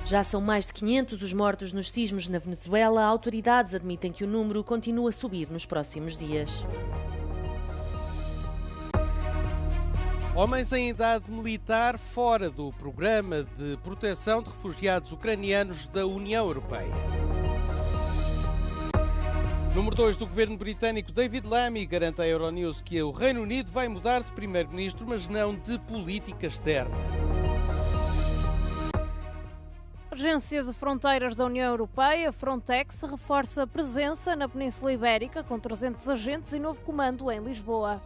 Já são mais de 500 os mortos nos sismos na Venezuela. Autoridades admitem que o número continua a subir nos próximos dias. Homens em idade militar fora do programa de proteção de refugiados ucranianos da União Europeia. Número 2 do governo britânico, David Lammy, garante à Euronews que o Reino Unido vai mudar de primeiro-ministro, mas não de política externa. A Agência de Fronteiras da União Europeia, Frontex, reforça a presença na Península Ibérica com 300 agentes e novo comando em Lisboa.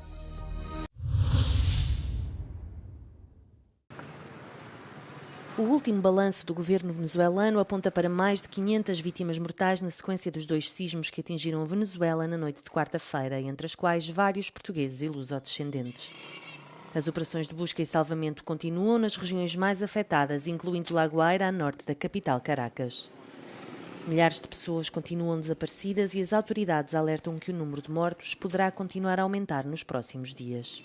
O último balanço do governo venezuelano aponta para mais de 500 vítimas mortais na sequência dos 2 sismos que atingiram a Venezuela na noite de quarta-feira, entre as quais vários portugueses e lusodescendentes. As operações de busca e salvamento continuam nas regiões mais afetadas, incluindo La Guaira, a norte da capital Caracas. Milhares de pessoas continuam desaparecidas e as autoridades alertam que o número de mortos poderá continuar a aumentar nos próximos dias.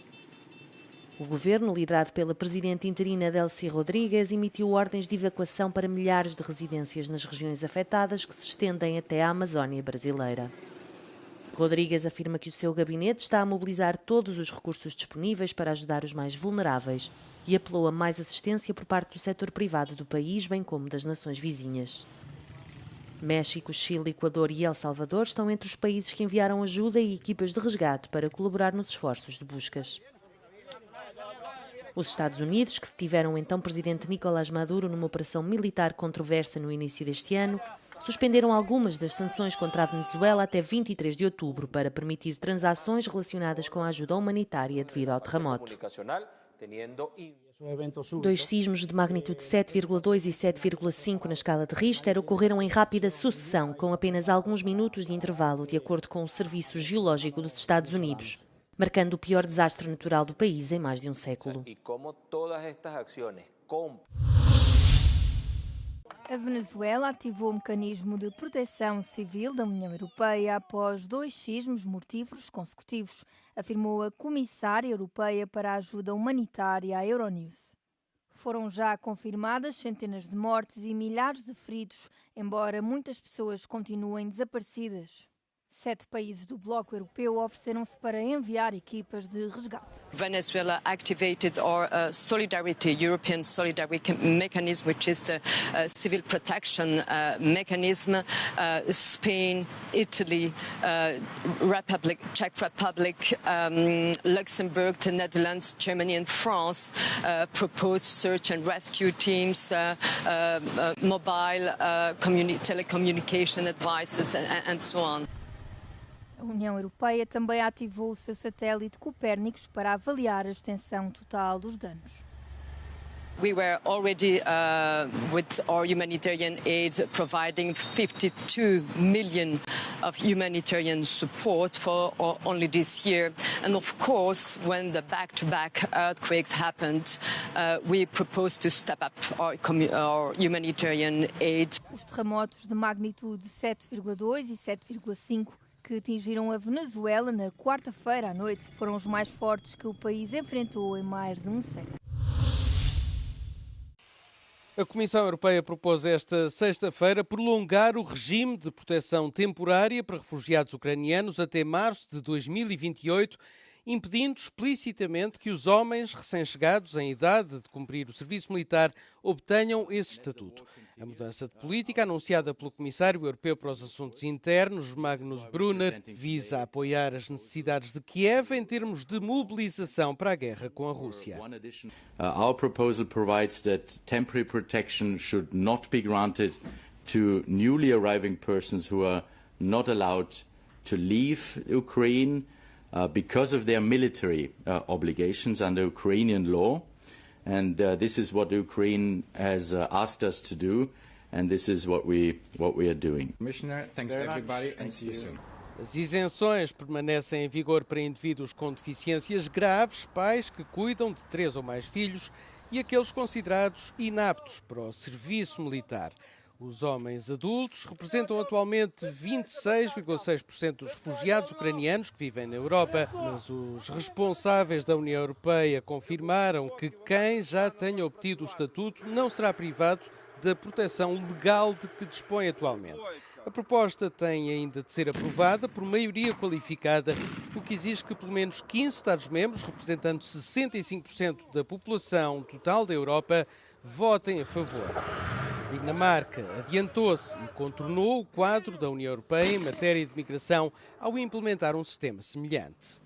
O governo, liderado pela presidente interina Delcy Rodrigues, emitiu ordens de evacuação para milhares de residências nas regiões afetadas que se estendem até à Amazónia brasileira. Rodrigues afirma que o seu gabinete está a mobilizar todos os recursos disponíveis para ajudar os mais vulneráveis e apelou a mais assistência por parte do setor privado do país, bem como das nações vizinhas. México, Chile, Equador e El Salvador estão entre os países que enviaram ajuda e equipas de resgate para colaborar nos esforços de buscas. Os Estados Unidos, que detiveram o então presidente Nicolás Maduro numa operação militar controversa no início deste ano, suspenderam algumas das sanções contra a Venezuela até 23 de outubro para permitir transações relacionadas com a ajuda humanitária devido ao terremoto. 2 sismos de magnitude 7,2 e 7,5 na escala de Richter ocorreram em rápida sucessão, com apenas alguns minutos de intervalo, de acordo com o Serviço Geológico dos Estados Unidos, marcando o pior desastre natural do país em mais de um século. A Venezuela ativou o mecanismo de proteção civil da União Europeia após 2 sismos mortíferos consecutivos, afirmou a Comissária Europeia para a Ajuda Humanitária à Euronews. Foram já confirmadas centenas de mortes e milhares de feridos, embora muitas pessoas continuem desaparecidas. 7 países do bloco europeu ofereceram-se para enviar equipas de resgate. Venezuela activated our European Solidarity Mechanism, which is the civil protection mechanism. Spain, Italy, Czech Republic, Luxembourg, the Netherlands, Germany and France proposed search and rescue teams, mobile telecommunication advices and so on. A União Europeia também ativou o seu satélite Copérnicos para avaliar a extensão total dos danos. We were already, with our humanitarian aid, providing 52 million of humanitarian support for only this year. And of course, when the back-to-back earthquakes happened, we proposed to step up our humanitarian aid. Os terremotos de magnitude 7,2 e 7,5 que atingiram a Venezuela na quarta-feira à noite foram os mais fortes que o país enfrentou em mais de um século. A Comissão Europeia propôs esta sexta-feira prolongar o regime de proteção temporária para refugiados ucranianos até março de 2028, impedindo explicitamente que os homens recém-chegados em idade de cumprir o serviço militar obtenham esse estatuto. A mudança de política, anunciada pelo Comissário Europeu para os Assuntos Internos, Magnus Brunner, visa apoiar as necessidades de Kiev em termos de mobilização para a guerra com a Rússia. Our proposal provides that temporary protection should not be granted to newly arriving persons who are not allowed to leave Ukraine because of their military obligations under Ukrainian law. And this is what Ukraine has asked us to do, and this is what we are doing. Commissioner, thanks everybody, and see you soon. As isenções permanecem em vigor para indivíduos com deficiências graves, pais que cuidam de 3 ou mais filhos e aqueles considerados inaptos para o serviço militar. Os homens adultos representam atualmente 26,6% dos refugiados ucranianos que vivem na Europa, mas os responsáveis da União Europeia confirmaram que quem já tenha obtido o estatuto não será privado da proteção legal de que dispõe atualmente. A proposta tem ainda de ser aprovada por maioria qualificada, o que exige que pelo menos 15 Estados-membros, representando 65% da população total da Europa, votem a favor. A Dinamarca adiantou-se e contornou o quadro da União Europeia em matéria de migração ao implementar um sistema semelhante.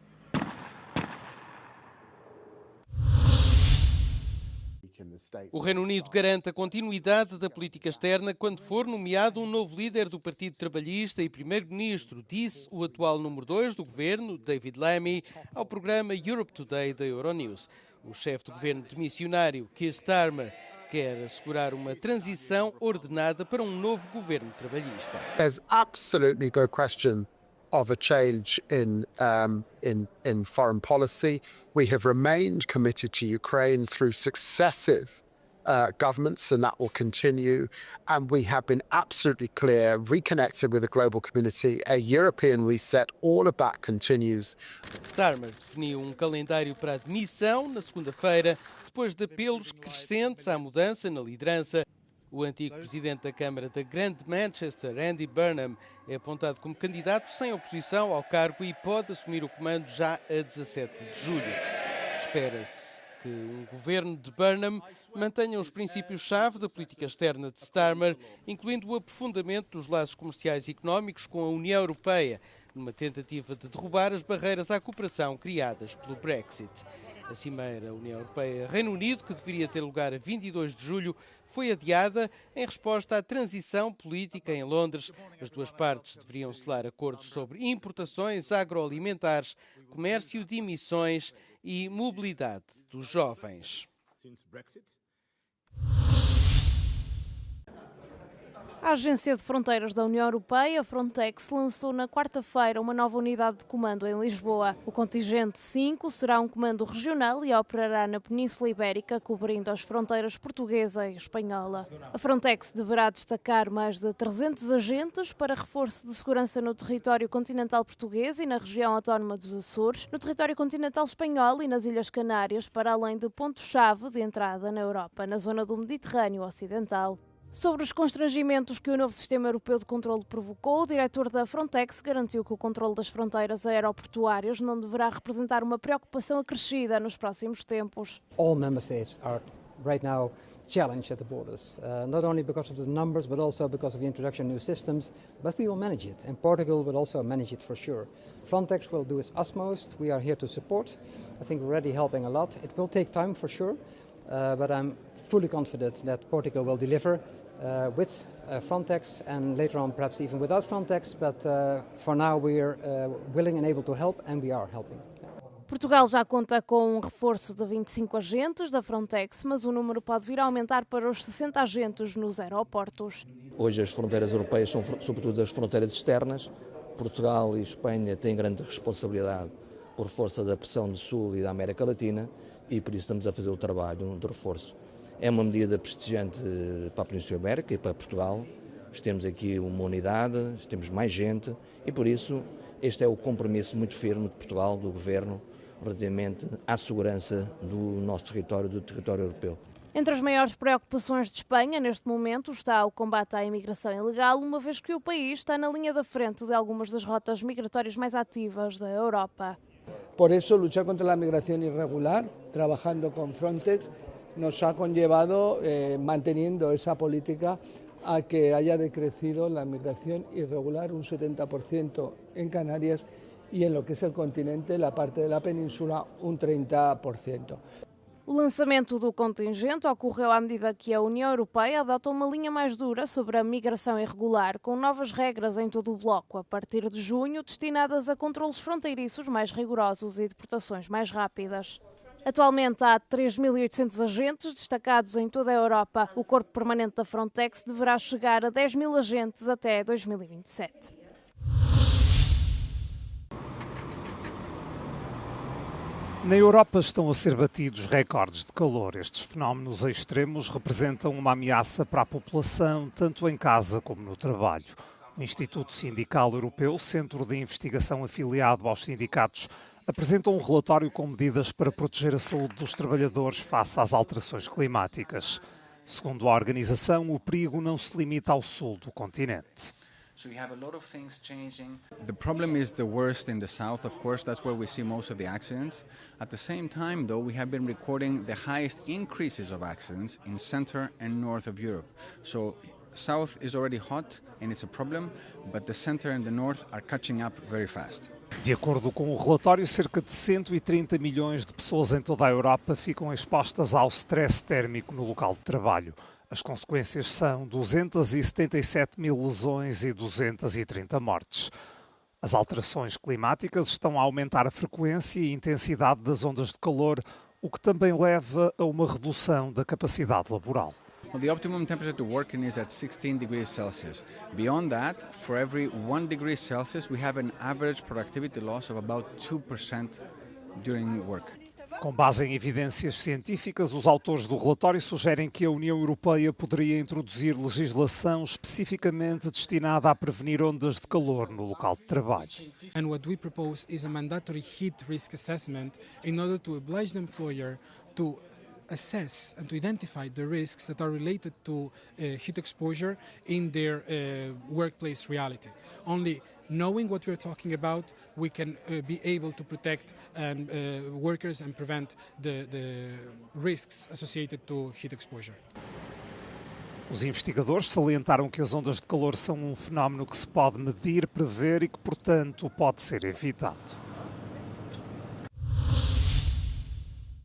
O Reino Unido garante a continuidade da política externa quando for nomeado um novo líder do Partido Trabalhista e primeiro-ministro, disse o atual número 2 do governo, David Lammy, ao programa Europe Today da Euronews. O chefe de governo demissionário, Keir Starmer, quer assegurar uma transição ordenada para um novo governo trabalhista. There's absolutely no question of a change in foreign policy. We have remained committed to Ukraine through successive governments, and that will continue. And we have been absolutely clear, reconnected with the global community. A European reset, all of that continues. Starmer definiu calendário para a demissão na segunda-feira, depois de apelos crescentes à mudança na liderança. O antigo presidente da Câmara da Grande Manchester, Andy Burnham, é apontado como candidato sem oposição ao cargo e pode assumir o comando já a 17 de julho. Espera-se que um governo de Burnham mantenha os princípios-chave da política externa de Starmer, incluindo o aprofundamento dos laços comerciais e económicos com a União Europeia, numa tentativa de derrubar as barreiras à cooperação criadas pelo Brexit. A cimeira União Europeia-Reino Unido, que deveria ter lugar a 22 de julho, foi adiada em resposta à transição política em Londres. As duas partes deveriam selar acordos sobre importações agroalimentares, comércio de emissões e mobilidade dos jovens. A Agência de Fronteiras da União Europeia, Frontex, lançou na quarta-feira uma nova unidade de comando em Lisboa. O contingente 5 será um comando regional e operará na Península Ibérica, cobrindo as fronteiras portuguesa e espanhola. A Frontex deverá destacar mais de 300 agentes para reforço de segurança no território continental português e na região autónoma dos Açores, no território continental espanhol e nas Ilhas Canárias, para além de pontos-chave de entrada na Europa, na zona do Mediterrâneo Ocidental. Sobre os constrangimentos que o novo sistema europeu de controle provocou, o diretor da Frontex garantiu que o controle das fronteiras aeroportuárias não deverá representar uma preocupação acrescida nos próximos tempos. All member states are right now challenged at the borders, not only because of the numbers, but also because of the introduction of new systems. But we will manage it, and Portugal will also manage it for sure. Frontex will do its utmost. We are here to support. I think we're already helping a lot. It will take time for sure, but I'm fully confident that Portugal will deliver. With Frontex and later on perhaps even without Frontex, but for now we are willing and able to help, and we are helping. Portugal já conta com um reforço de 25 agentes da Frontex, mas o número pode vir a aumentar para os 60 agentes nos aeroportos. Hoje as fronteiras europeias são sobretudo as fronteiras externas. Portugal e Espanha têm grande responsabilidade por força da pressão do Sul e da América Latina e por isso estamos a fazer o trabalho de reforço. É uma medida prestigiante para a Península Ibérica e para Portugal. Temos aqui uma unidade, temos mais gente e, por isso, este é o compromisso muito firme de Portugal, do Governo, relativamente à segurança do nosso território, do território europeu. Entre as maiores preocupações de Espanha, neste momento, está o combate à imigração ilegal, uma vez que o país está na linha da frente de algumas das rotas migratórias mais ativas da Europa. Por isso, lutar contra a migração irregular, trabalhando com Frontex, nos ha conllevado, manteniendo esa política, a que haya decrecido la migración irregular un 70% en Canarias y en lo que es el continente, la parte de la península, un 30%. O lançamento do contingente ocorreu à medida que a União Europeia adota uma linha mais dura sobre a migração irregular, com novas regras em todo o bloco, a partir de junho, destinadas a controlos fronteiriços mais rigorosos e deportações mais rápidas. Atualmente há 3.800 agentes destacados em toda a Europa. O corpo permanente da Frontex deverá chegar a 10.000 agentes até 2027. Na Europa estão a ser batidos recordes de calor. Estes fenómenos extremos representam uma ameaça para a população, tanto em casa como no trabalho. O Instituto Sindical Europeu, centro de investigação afiliado aos sindicatos, apresenta um relatório com medidas para proteger a saúde dos trabalhadores face às alterações climáticas. Segundo a organização, o perigo não se limita ao sul do continente. So you have a lot of things changing. The problem is the worst in the south, of course. That's where we see most of the accidents. At the same time, though, we have been recording the highest increases of accidents in center and north of Europe. So south is already hot and it's a problem, but the center and the north are catching up very fast. De acordo com o relatório, cerca de 130 milhões de pessoas em toda a Europa ficam expostas ao stress térmico no local de trabalho. As consequências são 277 mil lesões e 230 mortes. As alterações climáticas estão a aumentar a frequência e intensidade das ondas de calor, o que também leva a uma redução da capacidade laboral. Well, the optimum temperature to work in is at 16 degrees Celsius. Beyond that, for every 1 degree Celsius, we have an average productivity loss of about 2% during work. Com base em evidências científicas, os autores do relatório sugerem que a União Europeia poderia introduzir legislação especificamente destinada a prevenir ondas de calor no local de trabalho. And what we propose is a mandatory heat risk assessment in order to oblige the employer to assess and to identify the risks that are related to heat exposure in their workplace reality. Only knowing what we're talking about, we can be able to protect workers and prevent the risks associated to heat exposure. Os investigadores salientaram que as ondas de calor são um fenómeno que se pode medir, prever e que, portanto, pode ser evitado.